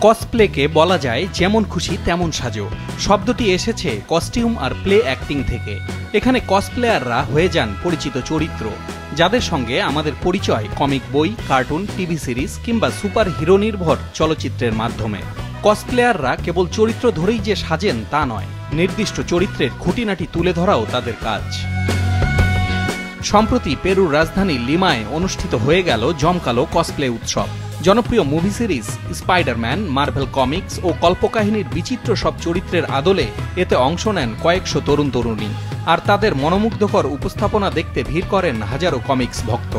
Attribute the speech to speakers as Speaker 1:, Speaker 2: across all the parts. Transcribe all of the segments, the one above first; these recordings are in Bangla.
Speaker 1: কসপ্লেকে বলা যায় যেমন খুশি তেমন সাজো। শব্দটি এসেছে কস্টিউম আর প্লে অ্যাক্টিং থেকে। এখানে কসপ্লেয়াররা হয়ে যান পরিচিত চরিত্র, যাদের সঙ্গে আমাদের পরিচয় কমিক বই, কার্টুন, টিভি সিরিজ কিংবা সুপার হিরো নির্ভর চলচ্চিত্রের মাধ্যমে। কসপ্লেয়াররা কেবল চরিত্র ধরেই যে সাজেন তা নয়, নির্দিষ্ট চরিত্রের খুঁটিনাটি তুলে ধরাও তাদের কাজ। সম্প্রতি পেরুর রাজধানী লিমায় অনুষ্ঠিত হয়ে গেল জমকালো কসপ্লে উৎসব। জনপ্রিয় movie series Spiderman, Marvel comics ও কল্পকাহিনীর বিচিত্র সব চরিত্রের আদলে এতে অংশ নেন কয়েকশো তরুণ তরুণী, আর তাদের মনোমুগ্ধকর উপস্থাপনা দেখতে ভিড় করেন হাজারো কমিক্স ভক্ত।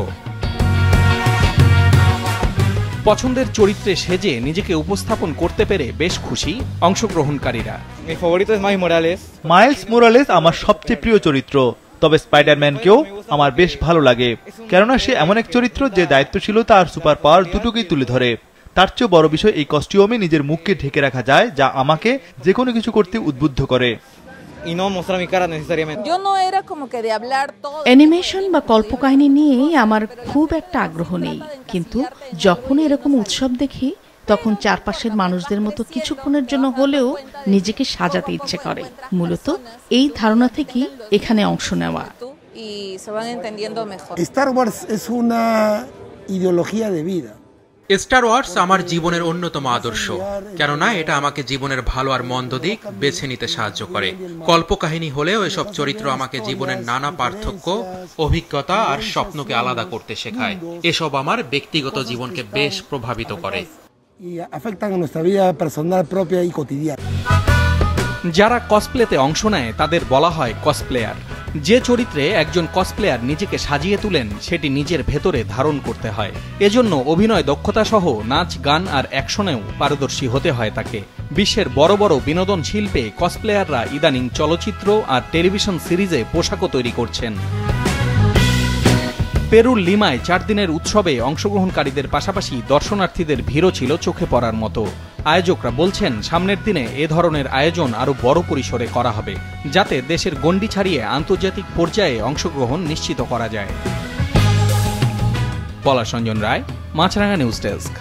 Speaker 1: পছন্দের চরিত্রে সেজে নিজেকে উপস্থাপন করতে পেরে বেশ খুশি অংশগ্রহণকারীরা।
Speaker 2: মাইলস মোরালেস আমার সবচেয়ে প্রিয় চরিত্র, তবে স্পাইডারম্যানকেও আমার বেশ ভালো লাগে, কেননা সে এমন এক চরিত্র যে দায়িত্বশীলতা আর সুপার পাওয়ার দুটোকেই তুলে ধরে। তার চেয়েও বড় বিষয় এই কস্টিউমে নিজের মুখকে ঢেকে রাখা যায়, যা আমাকে যে কোনো কিছু করতে উদ্বুদ্ধ করে।
Speaker 3: অ্যানিমেশন বা কল্পকাহিনী নিয়ে আমার খুব একটা আগ্রহ নেই, কিন্তু যখন এরকম উৎসব দেখি তখন চারপাশের মানুষদের মতো কিছুক্ষণের জন্য হলেও নিজেকে সাজাতে ইচ্ছে করে। মূলত এই ধারণা থেকেই এখানে অংশ নেওয়া।
Speaker 4: Star Wars es una ideología de vida.
Speaker 5: Star Wars আমার জীবনের অন্যতম আদর্শ, কেননা এটা আমাকে জীবনের ভালো আর মন্দ দিক বেছে নিতে সাহায্য করে। কল্পকাহিনী হলেও এসব চরিত্র আমাকে জীবনের নানা পার্থক্য, অভিজ্ঞতা আর স্বপ্নকে আলাদা করতে শেখায়। এসব আমার ব্যক্তিগত জীবনকে বেশ প্রভাবিত করে।
Speaker 1: যারা কসপ্লেতে অংশ নেয় তাদের বলা হয় কসপ্লেয়ার। যে চরিত্রে একজন কসপ্লেয়ার নিজেকে সাজিয়ে তুলেন সেটি নিজের ভেতরে ধারণ করতে হয়। এজন্য অভিনয় দক্ষতা সহ নাচ, গান আর অ্যাকশনেও পারদর্শী হতে হয় তাকে। বিশ্বের বড় বড় বিনোদন শিল্পে কসপ্লেয়াররা ইদানিং চলচ্চিত্র আর টেলিভিশন সিরিজে পোশাকও তৈরি করছেন। পেরুর লিমায় 4 দিনের উৎসবে অংশগ্রহণকারীদের পাশাপাশি দর্শনার্থীদের ভিড়ও ছিল চোখে পড়ার মতো। আয়োজকরা বলছেন সামনের দিনে এ ধরনের আয়োজন আরও বড় পরিসরে করা হবে, যাতে দেশের গণ্ডি ছাড়িয়ে আন্তর্জাতিক পর্যায়ে অংশগ্রহণ নিশ্চিত করা যায়। পলাশ রঞ্জন রায়, মাছরাঙা নিউজ ডেস্ক।